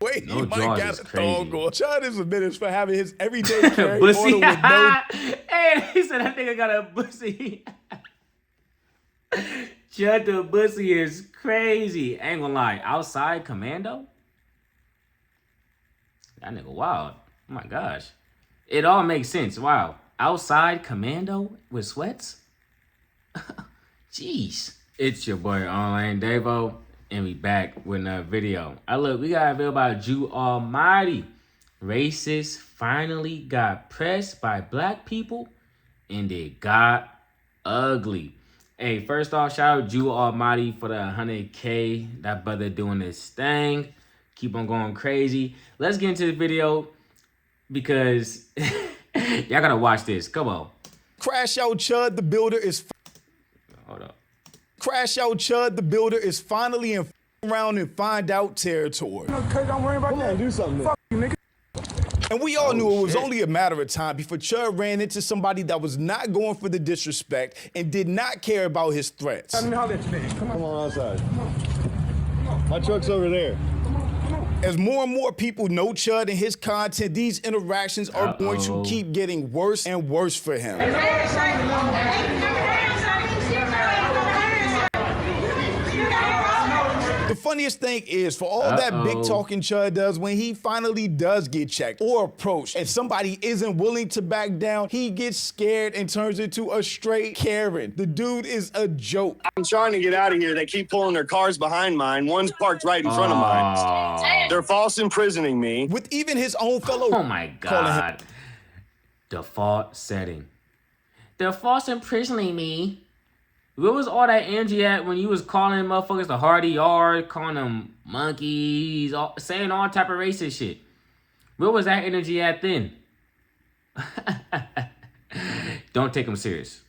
Wait, No he might Jaws got is a crazy. thong on. Chud is a menace for having his everyday carry Bussy. order with no... Hey, he said that nigga got a bussy. ChudTheBussy is crazy. I ain't gonna lie. Outside commando? That nigga wild. Oh my gosh. It all makes sense. Wow. Outside commando with sweats? Jeez. It's your boy Online Davo, and we back with another video. Look, we got a video about Jew Almighty. Racists finally got pressed by black people, and it got ugly. Hey, first off, shout out Jew Almighty for the 100K. That brother doing his thing. Keep on going crazy. Let's get into the video because y'all gotta watch this. Come on. Crash Out Chud the Builder is... Hold up. Crash Out Chud the Builder is finally in around and find out territory. Don't worry about that. Do something. Fuck you, nigga. And we all knew it was shit. only a matter of time before Chud ran into somebody that was not going for the disrespect and did not care about his threats. Let me holler at you, man. Come on outside. My truck's over there. As more and more people know Chud and his content, these interactions are going to keep getting worse and worse for him. The funniest thing is, for all that big talking Chud does, when he finally does get checked or approached and somebody isn't willing to back down, he gets scared and turns into a straight Karen. The dude is a joke. I'm trying to get out of here. They keep pulling their cars behind mine. One's parked right in front of mine. They're false imprisoning me. With even his own fellow... Oh my God. Default setting. They're false imprisoning me. Where was all that energy at when you was calling motherfuckers the Hardy Yard, calling them monkeys, saying all type of racist shit? Where was that energy at then? Don't take them serious.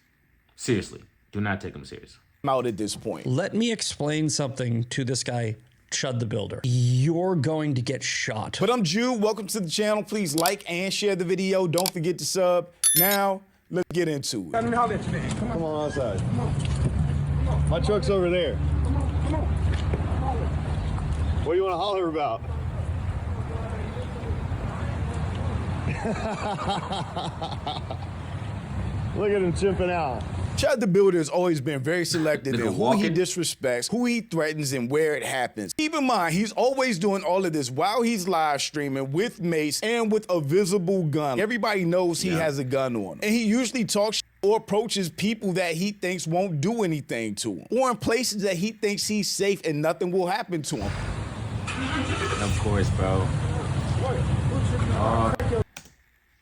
Seriously, do not take them serious. Out at this point. Let me explain something to this guy, Chud the Builder. You're going to get shot. But I'm Jew. Welcome to the channel. Please like and share the video. Don't forget to sub. Now, let's get into it. Let me holler at you, man. Come on outside. Come on. My truck's over there. Come on. What do you want to holler about? Look at him chimping out. Chud the Builder has always been very selective in who he walking. disrespects, who he threatens, and where it happens. Keep in mind, he's always doing all of this while he's live streaming with mace and with a visible gun. Everybody knows he has a gun on him. And he usually talks or approaches people that he thinks won't do anything to him, or in places that he thinks he's safe and nothing will happen to him. Of course, bro.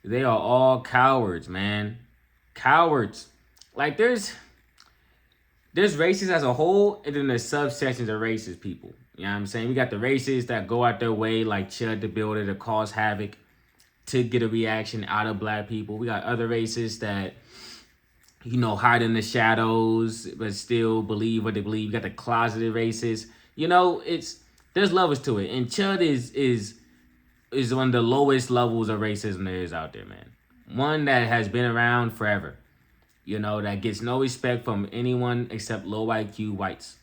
They are all cowards, man. Cowards. Like, there's racists as a whole, and then there's subsections of racist people. You know what I'm saying? We got the racists that go out their way, like Chud the Builder, to cause havoc, to get a reaction out of black people. We got other racists that, you know, hide in the shadows, but still believe what they believe. You got the closeted racists. You know, there's levels to it. And Chud is one of the lowest levels of racism there is out there, man. One that has been around forever. You know, that gets no respect from anyone except low IQ whites.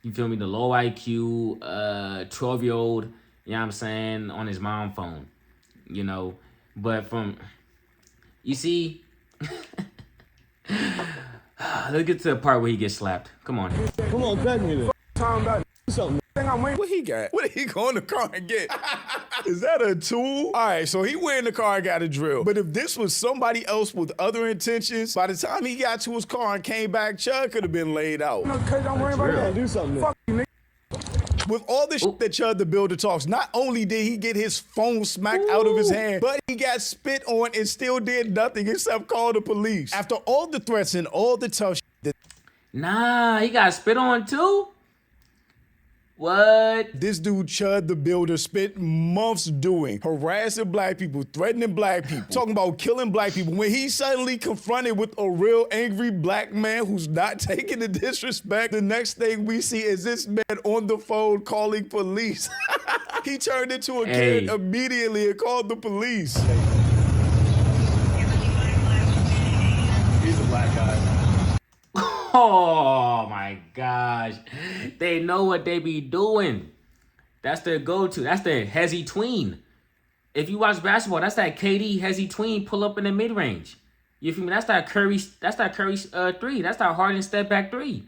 You feel me? The low IQ 12-year-old, you know what I'm saying, on his mom phone. You know, but you see, let's get to the part where he gets slapped. Come on. Come on, crack me then. Time about something. What he got? What did he go in the car and get? Is that a tool? All right, so he went in the car and got a drill. But if this was somebody else with other intentions, by the time he got to his car and came back, Chud could have been laid out. No, cuz don't worry about that. Do something. Fuck you, nigga. With all this shit that Chud the Builder talks, not only did he get his phone smacked out of his hand, but he got spit on and still did nothing except call the police. After all the threats and all the tough shit Nah, he got spit on too? What? this dude Chud the Builder spent months doing, harassing black people, threatening black people, talking about killing black people, when he's suddenly confronted with a real angry black man who's not taking the disrespect, the next thing we see is this man on the phone calling police. He turned into a kid immediately and called the police. He's a black guy. Oh my gosh. They know what they be doing. That's their go-to. That's their hezzy tween. If you watch basketball, that's that KD hezzy tween pull up in the mid-range. You feel me? That's that Curry three. That's that Harden step back three.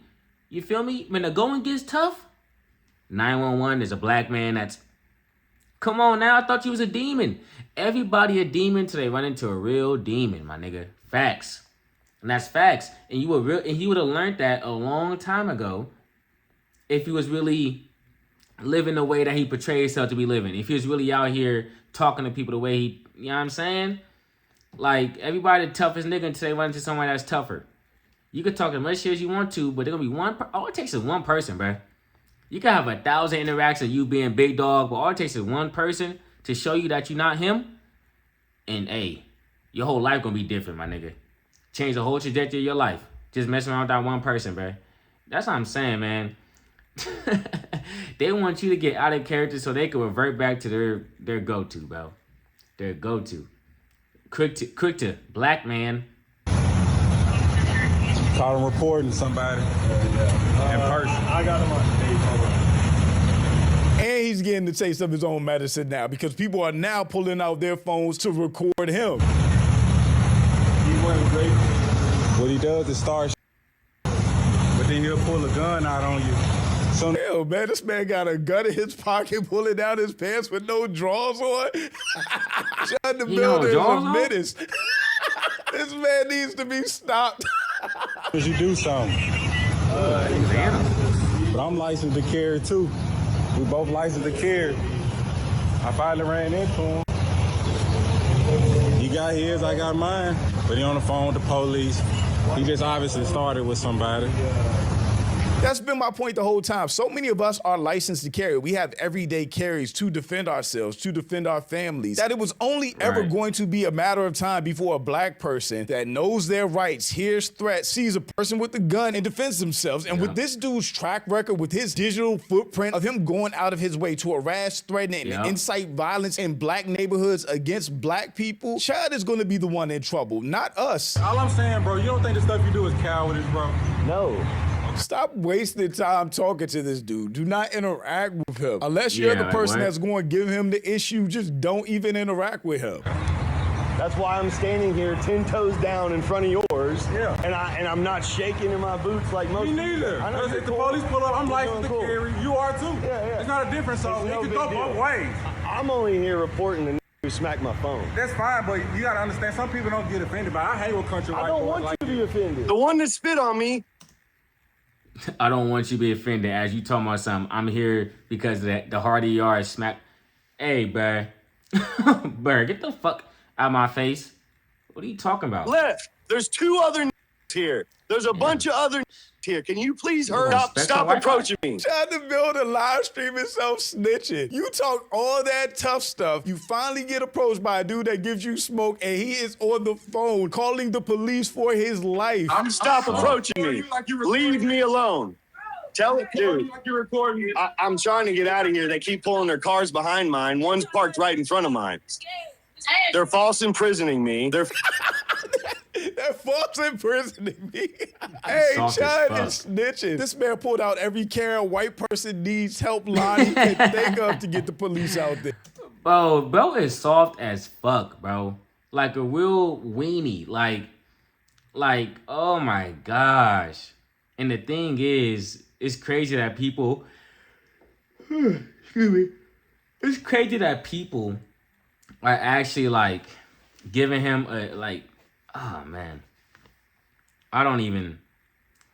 You feel me? When the going gets tough, 911 is a black man that's... Come on now, I thought you was a demon. Everybody a demon till they run into a real demon, my nigga. Facts. And that's facts. And he would have learned that a long time ago if he was really living the way that he portrayed himself to be living. If he was really out here talking to people the way he, you know what I'm saying? Like, everybody the toughest nigga until they run into somebody that's tougher. You can talk as much shit as you want to, but there's gonna be one, all it takes is one person, bro. You can have 1,000 interactions of you being big dog, but all it takes is one person to show you that you're not him. And hey, your whole life gonna be different, my nigga. Change the whole trajectory of your life. Just messing around with that one person, bro. That's what I'm saying, man. They want you to get out of character so they can revert back to their go-to, bro. Their go-to. Quick to black man. Caught him reporting somebody in person. I got him on And he's getting the taste of his own medicine now because people are now pulling out their phones to record him. He wasn't great. What he does is start but then he'll pull a gun out on you. So Hell, man, this man got a gun in his pocket, pulling down his pants with no drawers on. Chud the Builder is a menace. This man needs to be stopped. Because you do something. But I'm licensed to carry too. We both licensed to carry. I finally ran into him. He got his, I got mine. But he on the phone with the police. He just obviously started with somebody. That's been my point the whole time. So many of us are licensed to carry. We have everyday carries to defend ourselves, to defend our families, that it was only ever going to be a matter of time before a black person that knows their rights, hears threats, sees a person with a gun and defends themselves. And with this dude's track record, with his digital footprint of him going out of his way to harass, threaten, and incite violence in black neighborhoods against black people, Chud is going to be the one in trouble, not us. All I'm saying, bro, you don't think the stuff you do is cowardice, bro? No. Stop wasting time talking to this dude. Do not interact with him. Unless you're the person that's going to give him the issue, just don't even interact with him. That's why I'm standing here 10 toes down in front of yours. Yeah. And I'm not shaking in my boots like most Me neither. I know Because if the cool. police pull up, I'm licensed to Cool. carry. You are too. Yeah. It's not a difference, so It's it no can big go deal. both ways. I'm only here reporting the who smacked my phone. That's fine, but you gotta understand, some people don't get offended, but I hate when country I white don't boys want like you to be offended. The one that spit on me. I don't want you to be offended as you talking about something. I'm here because the harder you are, smack. Hey, bruh. Bruh, get the fuck out of my face. What are you talking about? Left. There's two other here. There's a bunch of other here. Can you please hurry up? Stop approaching me. Chud the Builder live stream himself snitching. You talk all that tough stuff. You finally get approached by a dude that gives you smoke, and he is on the phone calling the police for his life. Stop approaching me. Leave me alone. Tell it, dude. I'm trying to get out of here. They keep pulling their cars behind mine. One's parked right in front of mine. They're false imprisoning me. They're false imprisoning me. Hey, Chud is snitching. This man pulled out every care a white person needs help line he can think of to get the police out there. Bro is soft as fuck, bro. Like a real weenie. Like, oh my gosh. And the thing is, it's crazy that people, excuse me, it's crazy that people are actually like giving him a oh man. I don't even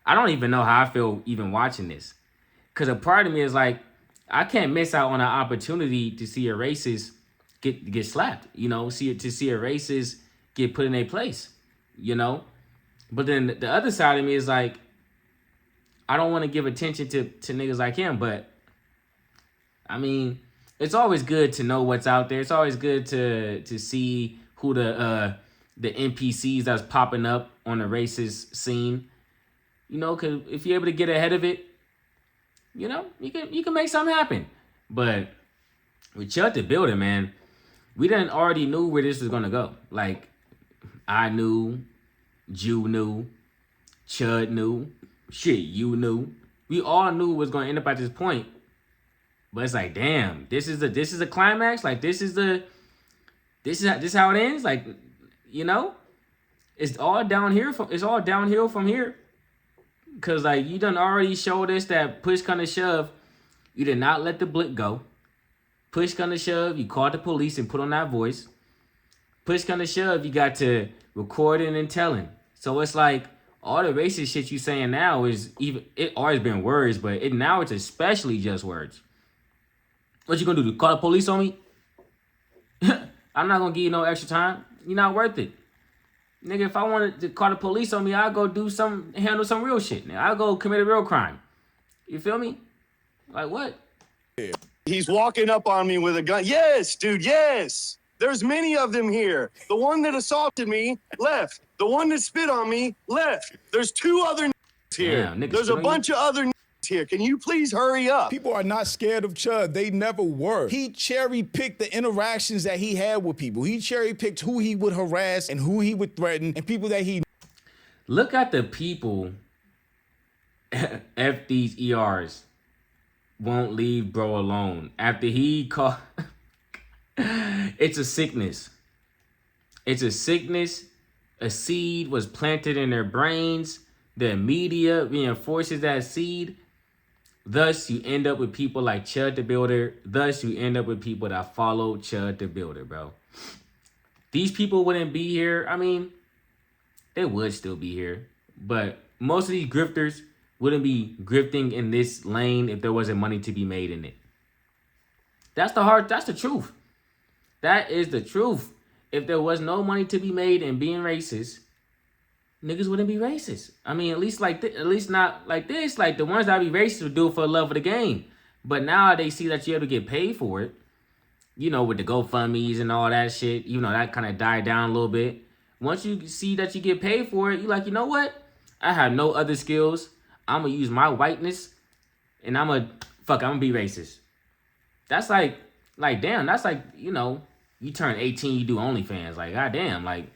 know how I feel even watching this. Cause a part of me is like, I can't miss out on an opportunity to see a racist get slapped, you know, see a racist get put in a place, you know? But then the other side of me is like, I don't want to give attention to niggas like him, but I mean, it's always good to know what's out there. It's always good to see who the NPCs that's popping up on the racist scene. You know, cause if you're able to get ahead of it, you know, you can make something happen. But with Chud the Builder, man, we done already knew where this was gonna go. Like, I knew, Jew knew, Chud knew, shit, you knew. We all knew it was gonna end up at this point. But it's like, damn, this is the climax. Like this is how it ends. Like, you know, it's all downhill from here. Cause like you done already showed us that push come to shove, you did not let the blick go. Push come to shove, you called the police and put on that voice. Push come to shove, you got to recording and telling. So it's like all the racist shit you saying now it always been words, but now it's especially just words. What you gonna do? Call the police on me? I'm not gonna give you no extra time. You're not worth it. Nigga, if I wanted to call the police on me, I'll go handle some real shit. Nigga. I'll go commit a real crime. You feel me? Like what? He's walking up on me with a gun. Yes, dude, yes. There's many of them here. The one that assaulted me left. The one that spit on me left. There's 2 other here. Damn, There's a bunch of other here. Can you please hurry up? People are not scared of Chud. They never were. He cherry-picked the interactions that he had with people. He cherry-picked who he would harass and who he would threaten and people that he... Look at the people F these ERs won't leave bro alone. After he called... It's a sickness. It's a sickness. A seed was planted in their brains. The media reinforces that seed. Thus, you end up with people like Chud the Builder. Thus, you end up with people that follow Chud the Builder, bro. These people wouldn't be here. I mean, they would still be here. But most of these grifters wouldn't be grifting in this lane if there wasn't money to be made in it. That's the truth. That is the truth. If there was no money to be made in being racist, niggas wouldn't be racist. I mean, at least not like this. Like the ones that be racist would do it for the love of the game. But now they see that you're able to get paid for it. You know, with the GoFundMes and all that shit. You know, that kind of died down a little bit. Once you see that you get paid for it, you're like, you know what? I have no other skills. I'm gonna use my whiteness, and I'm gonna be racist. That's like damn. That's like, you know, you turn 18, you do OnlyFans. Like, goddamn, like,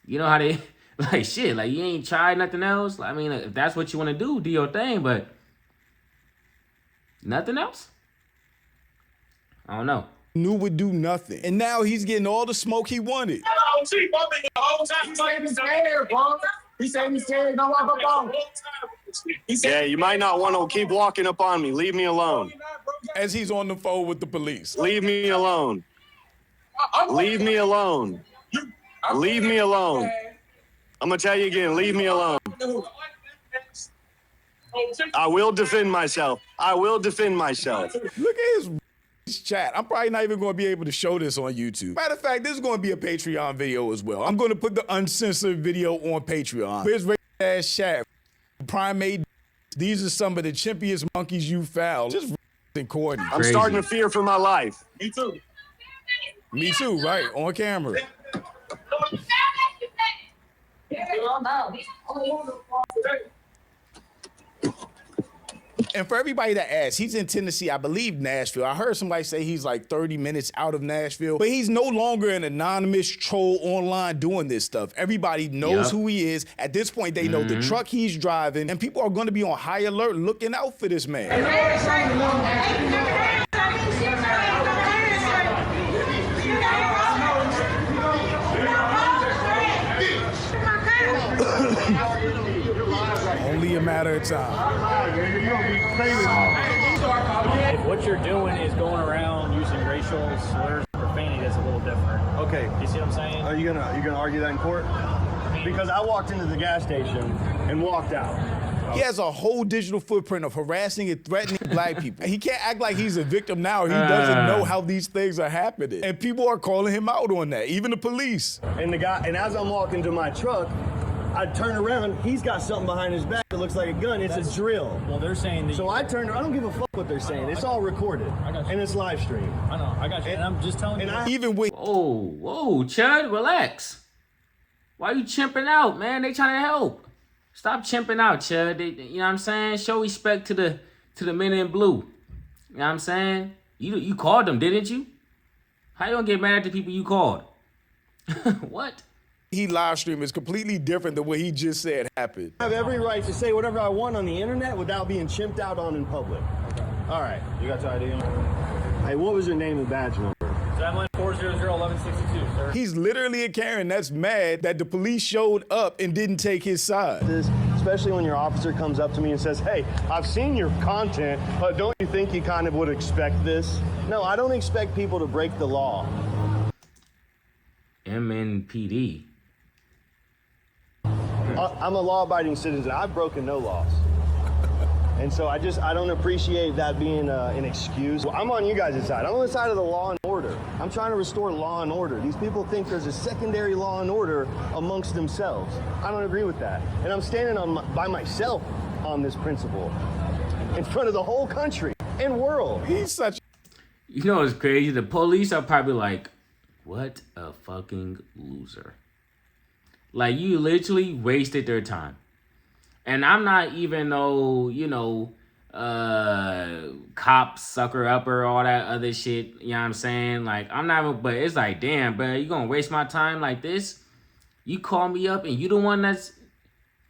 you know how they. Like, shit, like, you ain't tried nothing else? I mean, if that's what you want to do your thing, but nothing else? I don't know. Knew would do nothing. And now he's getting all the smoke he wanted. Yeah, you might not want to keep walking up on me. Leave me alone. As he's on the phone with the police. Leave me alone. Leave me alone. Leave me alone. I'm going to tell you again, leave me alone. I will defend myself. I will defend myself. Look at his chat. I'm probably not even going to be able to show this on YouTube. Matter of fact, this is going to be a Patreon video as well. I'm going to put the uncensored video on Patreon. Here's racist ass chat. Primate. These are some of the chimpiest monkeys you found. Just and corny. I'm starting to fear for my life. Me too. Me too, right? On camera. And for everybody that asks, he's in Tennessee, I believe Nashville. I heard somebody say he's like 30 minutes out of Nashville, but he's no longer an anonymous troll online doing this stuff. Everybody knows who he is. At this point, they know the truck he's driving, and people are going to be on high alert looking out for this man. Only a matter of time. If what you're doing is going around using racial slurs and profanity, that's a little different. Okay. You see what I'm saying? Are you gonna argue that in court? Because I walked into the gas station and walked out. He has a whole digital footprint of harassing and threatening black people. He can't act like he's a victim now. He doesn't know how these things are happening. And people are calling him out on that, even the police. And as I'm walking to my truck, I turn around, he's got something behind his back that looks like a gun. It's a drill. Well, they're saying that. So I turned around, I don't give a fuck what they're saying. It's all recorded. I got you. And it's live streamed. I know, I got you. And I'm just telling you. Even with Whoa, Chud, relax. Why you chimping out, man? They trying to help. Stop chimping out, Chud. You know what I'm saying? Show respect to the men in blue. You know what I'm saying? You called them, didn't you? How you gonna get mad at the people you called? What? he live stream is completely different than what he just said happened. I have every right to say whatever I want on the internet without being chimped out on in public. All right, you got your ID on? Hey, what was your name and badge number? 714001162, sir. He's literally a Karen that's mad that the police showed up and didn't take his side. Especially when your officer comes up to me and says, hey, I've seen your content, but don't you think you kind of would expect this? No, I don't expect people to break the law. MNPD. I'm a law-abiding citizen. I've broken no laws. And so I don't appreciate that being an excuse. I'm on you guys' side. I'm on the side of the law and order. I'm trying to restore law and order. These people think there's a secondary law and order amongst themselves. I don't agree with that. And I'm standing by myself on this principle in front of the whole country and world. He's such. You know what's crazy? The police are probably like, what a fucking loser. Like, you literally wasted their time. And I'm not even cop, sucker upper, all that other shit. You know what I'm saying? Like, I'm not, but it's like, damn, bro, you gonna waste my time like this? You call me up and you the one that's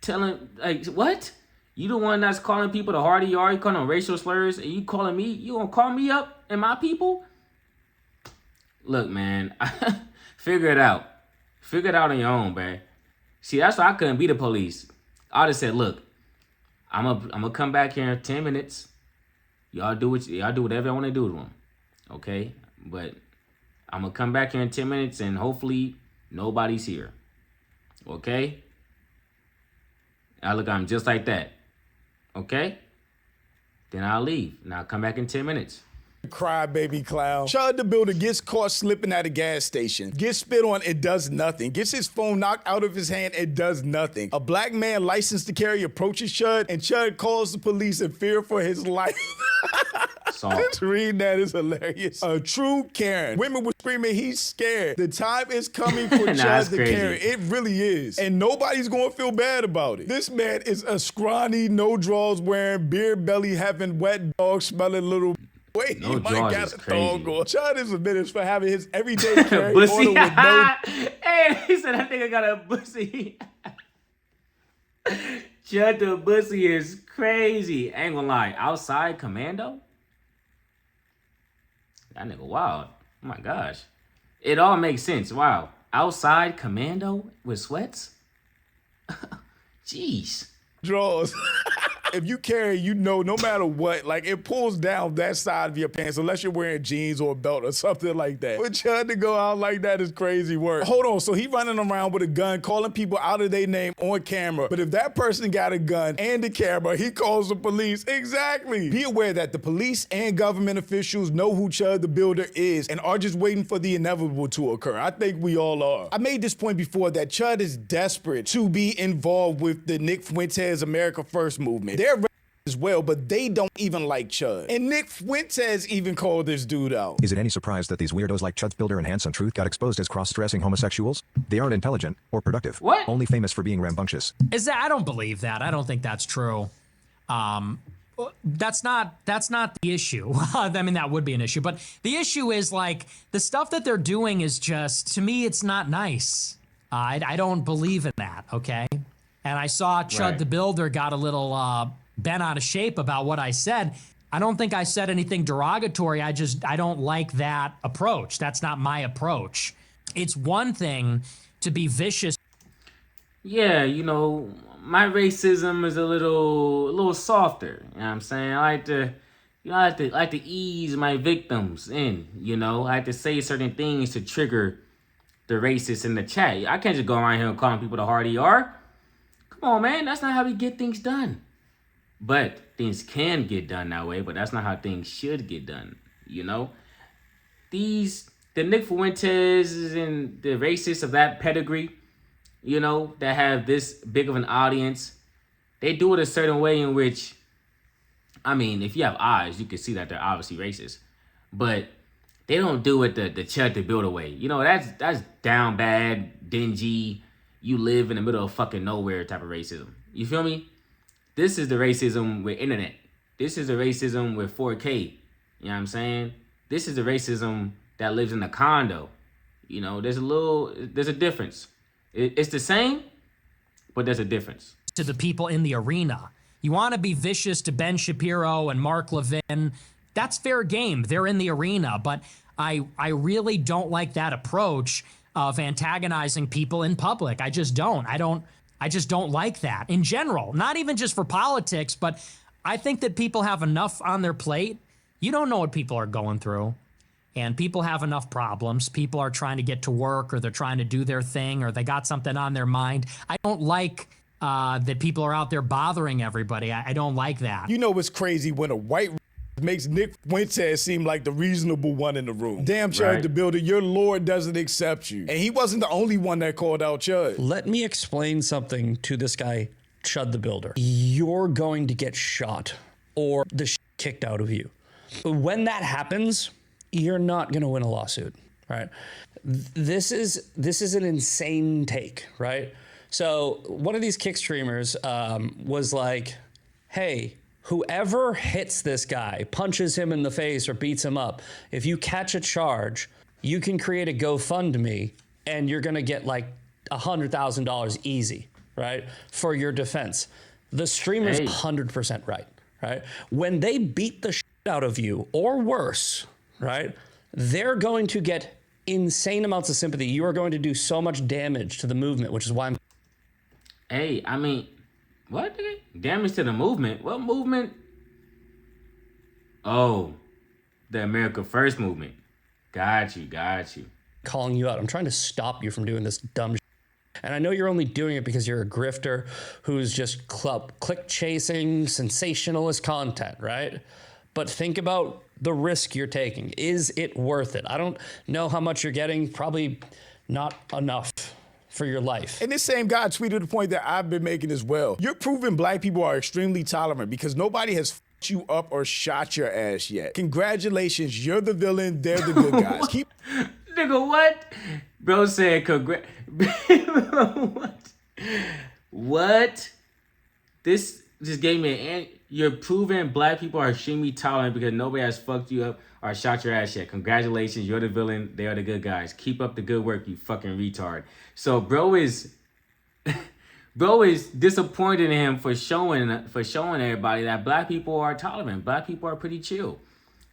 telling, like, what? You the one that's calling people the hard you are, you calling them racial slurs, and you calling me, you gonna call me up and my people? Look, man, figure it out. Figure it out on your own, man. See, that's why I couldn't be the police. I just said, look, I'm gonna come back here in 10 minutes. Y'all do whatever I want to do to them, okay? But I'm gonna come back here in 10 minutes and hopefully nobody's here, okay? Now look, I'm just like that, okay? Then I'll leave. Now I'll come back in 10 minutes. Crybaby clown. Chud the Builder gets caught slipping at a gas station. Gets spit on, it does nothing. Gets his phone knocked out of his hand, it does nothing. A black man licensed to carry approaches Chud, and Chud calls the police in fear for his life. Just reading that is hilarious. A true Karen. Women were screaming, he's scared. The time is coming for Chud the Karen. It really is. And nobody's going to feel bad about it. This man is a scrawny, no drawers wearing, beer belly having, wet dog smelling little. Wait, no he might got a thong on. Chud is a menace for having his everyday carry bussy. order with no. Hey, he said, I think I got a bussy. Chud the Bussy is crazy. Ain't gonna lie. Outside commando? That nigga wild. Oh my gosh. It all makes sense. Wow. Outside commando with sweats? Jeez. Draws. If you carry, you know, no matter what, like it pulls down that side of your pants unless you're wearing jeans or a belt or something like that. But Chud to go out like that is crazy work. Hold on, so he running around with a gun, calling people out of their name on camera. But if that person got a gun and a camera, he calls the police. Exactly. Be aware that the police and government officials know who Chud the Builder is and are just waiting for the inevitable to occur. I think we all are. I made this point before that Chud is desperate to be involved with the Nick Fuentes America First movement. They're as well, but they don't even like Chud. And Nick Fuentes even called this dude out. Is it any surprise that these weirdos like ChudTheBussy Builder and Handsome Truth got exposed as cross-dressing homosexuals? They aren't intelligent or productive. What? Only famous for being rambunctious. I don't believe that. I don't think that's true. That's not the issue. I mean, that would be an issue, but the issue is like the stuff that they're doing is just, to me, it's not nice. I don't believe in that. Okay. And I saw Chud the Builder got a little bent out of shape about what I said. I don't think I said anything derogatory. I don't like that approach. That's not my approach. It's one thing to be vicious. Yeah, you know, my racism is a little softer. You know what I'm saying? I like to ease my victims in, you know. I like to say certain things to trigger the racists in the chat. I can't just go around here and calling people the hard ER. Come on, man. That's not how we get things done. But things can get done that way, but that's not how things should get done, you know? The Nick Fuentes and the racists of that pedigree, you know, that have this big of an audience, they do it a certain way in which, I mean, if you have eyes, you can see that they're obviously racist. But they don't do it the Chud the Builder way. You know, that's down bad, dingy, you live in the middle of fucking nowhere type of racism. You feel me? This is the racism with internet. This is the racism with 4K. You know what I'm saying? This is the racism that lives in a condo. You know, there's a difference. It's the same, but there's a difference. To the people in the arena. You want to be vicious to Ben Shapiro and Mark Levin. That's fair game. They're in the arena. But I really don't like that approach of antagonizing people in public. I just don't. I just don't like that in general. Not even just for politics, but I think that people have enough on their plate. You don't know what people are going through. And people have enough problems. People are trying to get to work, or they're trying to do their thing, or they got something on their mind. I don't like that people are out there bothering everybody. I don't like that. You know what's crazy? When a white makes Nick Fuentes seem like the reasonable one in the room. Damn, Chud Right. the Builder, your Lord doesn't accept you. And he wasn't the only one that called out Chud. Let me explain something to this guy, Chud the Builder. You're going to get shot or the shit kicked out of you. When that happens, you're not going to win a lawsuit, right? This is an insane take, right? So one of these kick streamers was like, hey, whoever hits this guy, punches him in the face or beats him up, if you catch a charge, you can create a GoFundMe and you're going to get like $100,000 easy, right? For your defense. The streamer's Hey. 100% right? When they beat the shit out of you or worse, right? They're going to get insane amounts of sympathy. You are going to do so much damage to the movement, which is why I'm... Hey, I mean, what? Nigga? Damage to the movement? What movement? Oh, the America First movement. Got you. calling you out. I'm trying to stop you from doing this dumb shit. And I know you're only doing it because you're a grifter who's just click chasing sensationalist content, right? But think about the risk you're taking. Is it worth it? I don't know how much you're getting. Probably not enough for your life. And this same guy tweeted the point that I've been making as well. You're proving black people are extremely tolerant because nobody has f***ed you up or shot your ass yet. Congratulations, you're the villain, they're the good guys. Keep Nigga, what? Bro said what? What? This just gave me an... You're proving black people are extremely tolerant because nobody has fucked you up or shot your ass yet. Congratulations, you're the villain, they are the good guys. Keep up the good work, you fucking retard. So bro is disappointed in him for showing everybody that black people are tolerant. Black people are pretty chill.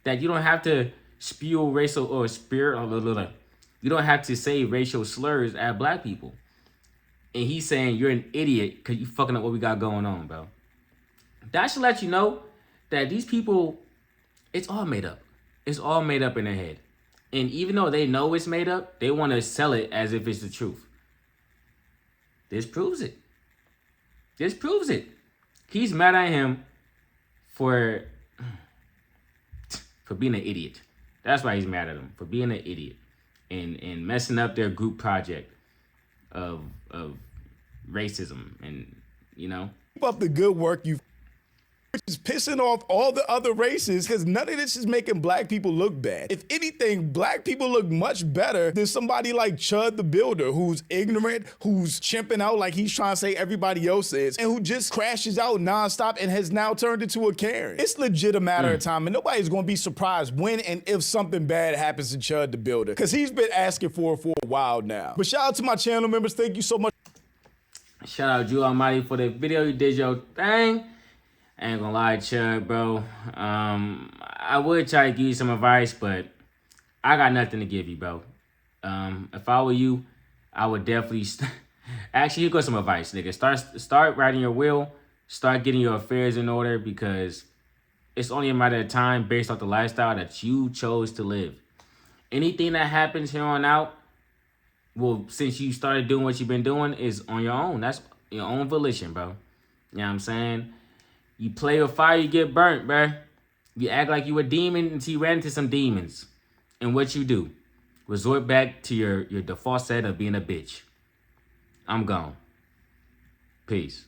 That you don't have to spew racial or you don't have to say racial slurs at black people. And he's saying you're an idiot because you fucking up what we got going on, bro. That should let you know that these people, it's all made up. It's all made up in their head. And even though they know it's made up, they want to sell it as if it's the truth. This proves it. This proves it. He's mad at him for being an idiot. That's why he's mad at him, for being an idiot and messing up their group project of racism and, you know. keep up the good work you've, which is pissing off all the other races because none of this is making black people look bad. If anything, black people look much better than somebody like Chud the Builder, who's ignorant, who's chimping out like he's trying to say everybody else is, and who just crashes out nonstop and has now turned into a Karen. It's legit a matter of time, and nobody's gonna be surprised when and if something bad happens to Chud the Builder, because he's been asking for it for a while now. But shout out to my channel members. Thank you so much. Shout out Drew Almighty for the video. You did your thing. I ain't gonna lie, Chud, bro. I would try to give you some advice, but I got nothing to give you, bro. If I were you, I would definitely... Actually, here goes some advice, nigga. Start writing your will. Start getting your affairs in order because it's only a matter of time based off the lifestyle that you chose to live. Anything that happens here on out, well, since you started doing what you've been doing, is on your own. That's your own volition, bro. You know what I'm saying? You play with fire, you get burnt, bruh. You act like you a demon until you ran into some demons. And what you do? Resort back to your default set of being a bitch. I'm gone. Peace.